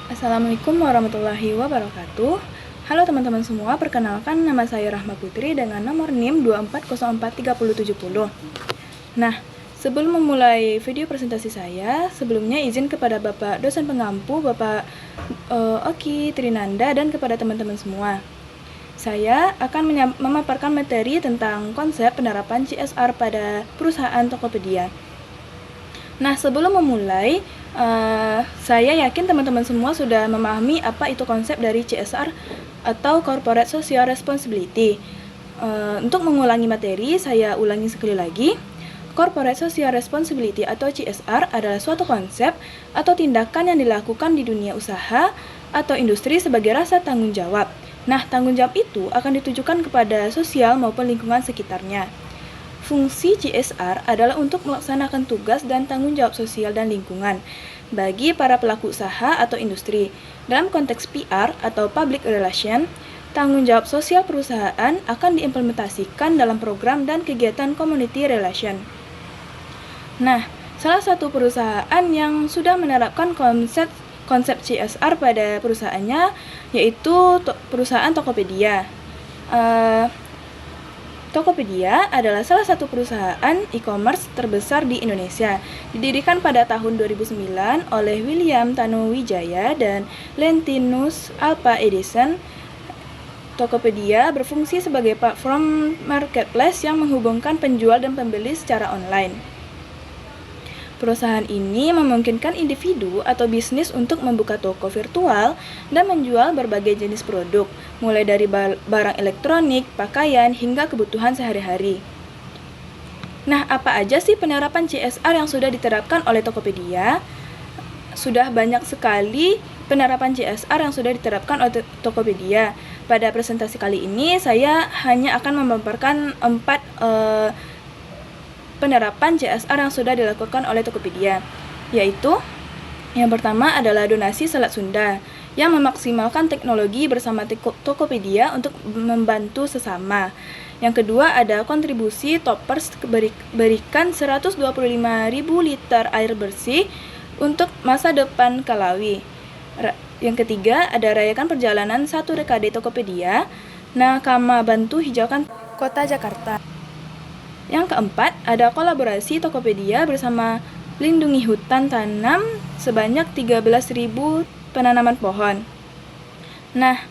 Assalamualaikum warahmatullahi wabarakatuh. Halo teman-teman semua, perkenalkan nama saya Rahma Putri dengan nomor NIM 24043070. Nah, sebelum memulai video presentasi saya, sebelumnya izin kepada Bapak dosen pengampu, Bapak Oki Trinanda, dan kepada teman-teman semua. Saya akan memaparkan materi tentang konsep penerapan CSR pada perusahaan Tokopedia. Nah, sebelum memulai, saya yakin teman-teman semua sudah memahami apa itu konsep dari CSR atau Corporate Social Responsibility. Untuk mengulangi materi, saya ulangi sekali lagi. Corporate Social Responsibility atau CSR adalah suatu konsep atau tindakan yang dilakukan di dunia usaha atau industri sebagai rasa tanggung jawab. Nah, tanggung jawab itu akan ditujukan kepada sosial maupun lingkungan sekitarnya. Fungsi CSR adalah untuk melaksanakan tugas dan tanggung jawab sosial dan lingkungan bagi para pelaku usaha atau industri. Dalam konteks PR atau Public Relation, tanggung jawab sosial perusahaan akan diimplementasikan dalam program dan kegiatan Community Relation. Nah, salah satu perusahaan yang sudah menerapkan konsep CSR pada perusahaannya yaitu perusahaan Tokopedia. Tokopedia adalah salah satu perusahaan e-commerce terbesar di Indonesia. Didirikan pada tahun 2009 oleh William Tanuwijaya dan Lentinus Alpa Edison. Tokopedia berfungsi sebagai platform marketplace yang menghubungkan penjual dan pembeli secara online. Perusahaan ini memungkinkan individu atau bisnis untuk membuka toko virtual dan menjual berbagai jenis produk, mulai dari barang elektronik, pakaian, hingga kebutuhan sehari-hari. Nah, apa aja sih penerapan CSR yang sudah diterapkan oleh Tokopedia? Sudah banyak sekali penerapan CSR yang sudah diterapkan oleh Tokopedia. Pada presentasi kali ini, saya hanya akan memaparkan 4 penerapan CSR yang sudah dilakukan oleh Tokopedia, yaitu yang pertama adalah donasi Selat Sunda yang memaksimalkan teknologi bersama Tokopedia untuk membantu sesama. Yang kedua ada kontribusi Toppers berikan 125.000 liter air bersih untuk masa depan Kalawi. Yang ketiga ada rayakan perjalanan 1 dekade Tokopedia, Nakama bantu hijaukan kota Jakarta. Yang keempat, ada kolaborasi Tokopedia bersama Lindungi Hutan Tanam sebanyak 13.000 penanaman pohon. Nah,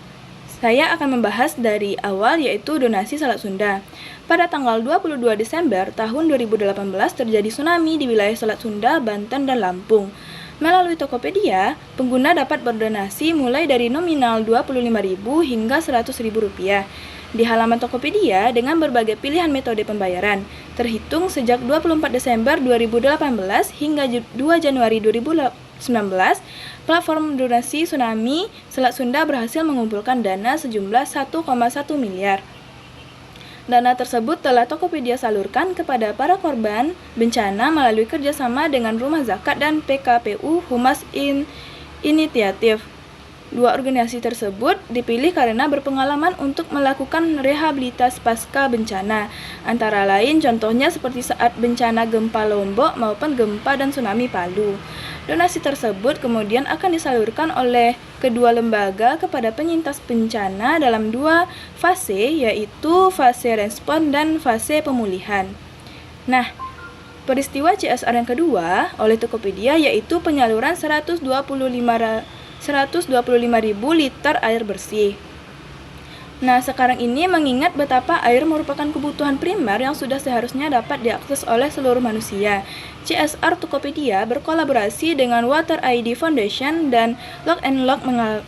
saya akan membahas dari awal yaitu donasi Selat Sunda. Pada tanggal 22 Desember tahun 2018 terjadi tsunami di wilayah Selat Sunda, Banten, dan Lampung. Melalui Tokopedia, pengguna dapat berdonasi mulai dari nominal Rp25.000 hingga Rp100.000 di halaman Tokopedia dengan berbagai pilihan metode pembayaran, terhitung sejak 24 Desember 2018 hingga 2 Januari 2019, platform donasi tsunami Selat Sunda berhasil mengumpulkan dana sejumlah 1,1 miliar. Dana tersebut telah Tokopedia salurkan kepada para korban bencana melalui kerjasama dengan Rumah Zakat dan PKPU Humas Initiative. Dua organisasi tersebut dipilih karena berpengalaman untuk melakukan rehabilitasi pasca bencana, antara lain contohnya seperti saat bencana gempa Lombok maupun gempa dan tsunami Palu. Donasi tersebut kemudian akan disalurkan oleh kedua lembaga kepada penyintas bencana dalam 2 fase, yaitu fase respon dan fase pemulihan. Nah, peristiwa CSR yang kedua oleh Tokopedia yaitu penyaluran 125.000 liter air bersih. Nah, sekarang ini mengingat betapa air merupakan kebutuhan primer yang sudah seharusnya dapat diakses oleh seluruh manusia, CSR Tokopedia berkolaborasi dengan Water ID Foundation dan Lock and Lock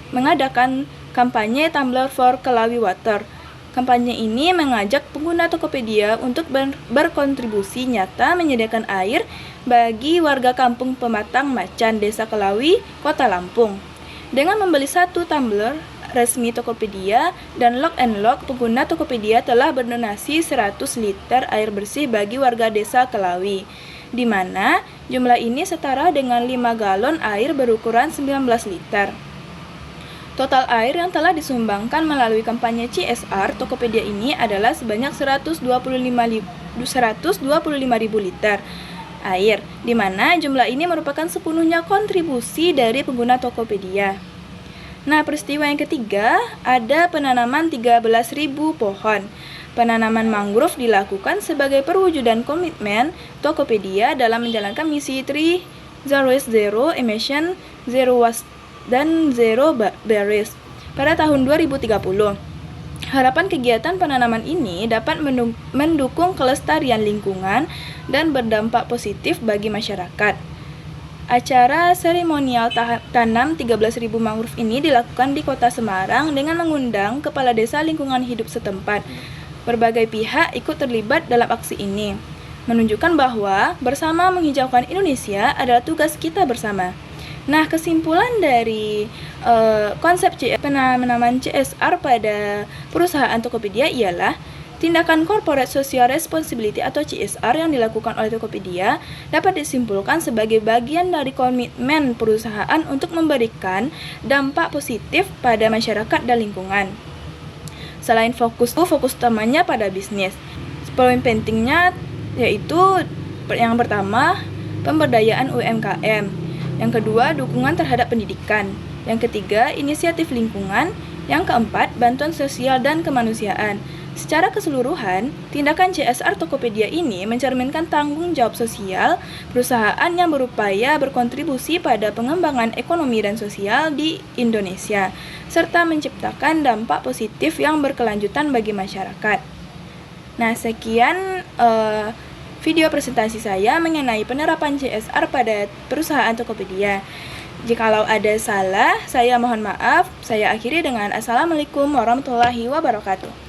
mengadakan kampanye Tumbler for Kalawi Water. Kampanye ini mengajak pengguna Tokopedia untuk berkontribusi nyata menyediakan air bagi warga kampung Pematang Macan, Desa Kalawi, Kota Lampung. Dengan membeli 1 tumbler resmi Tokopedia dan Lock and Lock, pengguna Tokopedia telah berdonasi 100 liter air bersih bagi warga Desa Kalawi, di mana jumlah ini setara dengan 5 galon air berukuran 19 liter. Total air yang telah disumbangkan melalui kampanye CSR Tokopedia ini adalah sebanyak 125.000 liter air, di mana jumlah ini merupakan sepenuhnya kontribusi dari pengguna Tokopedia. Nah, peristiwa yang ketiga, ada penanaman 13.000 pohon. Penanaman mangrove dilakukan sebagai perwujudan komitmen Tokopedia dalam menjalankan misi 3 Emission, Zero Waste, dan Zero Barriers pada tahun 2030. Harapan kegiatan penanaman ini dapat mendukung kelestarian lingkungan dan berdampak positif bagi masyarakat. Acara seremonial tanam 13.000 mangrove ini dilakukan di Kota Semarang dengan mengundang Kepala Desa Lingkungan Hidup setempat. Berbagai pihak ikut terlibat dalam aksi ini, menunjukkan bahwa bersama menghijaukan Indonesia adalah tugas kita bersama. Nah, kesimpulan dari konsep penanaman CSR pada perusahaan Tokopedia ialah tindakan Corporate Social Responsibility atau CSR yang dilakukan oleh Tokopedia dapat disimpulkan sebagai bagian dari komitmen perusahaan untuk memberikan dampak positif pada masyarakat dan lingkungan. Selain fokus utamanya pada bisnis, poin pentingnya yaitu yang pertama, pemberdayaan UMKM. Yang kedua, dukungan terhadap pendidikan. Yang ketiga, inisiatif lingkungan. Yang keempat, bantuan sosial dan kemanusiaan. Secara keseluruhan, tindakan CSR Tokopedia ini mencerminkan tanggung jawab sosial perusahaan yang berupaya berkontribusi pada pengembangan ekonomi dan sosial di Indonesia, serta menciptakan dampak positif yang berkelanjutan bagi masyarakat. Nah, sekian video presentasi saya mengenai penerapan CSR pada perusahaan Tokopedia. Jikalau ada salah, saya mohon maaf. Saya akhiri dengan Assalamualaikum warahmatullahi wabarakatuh.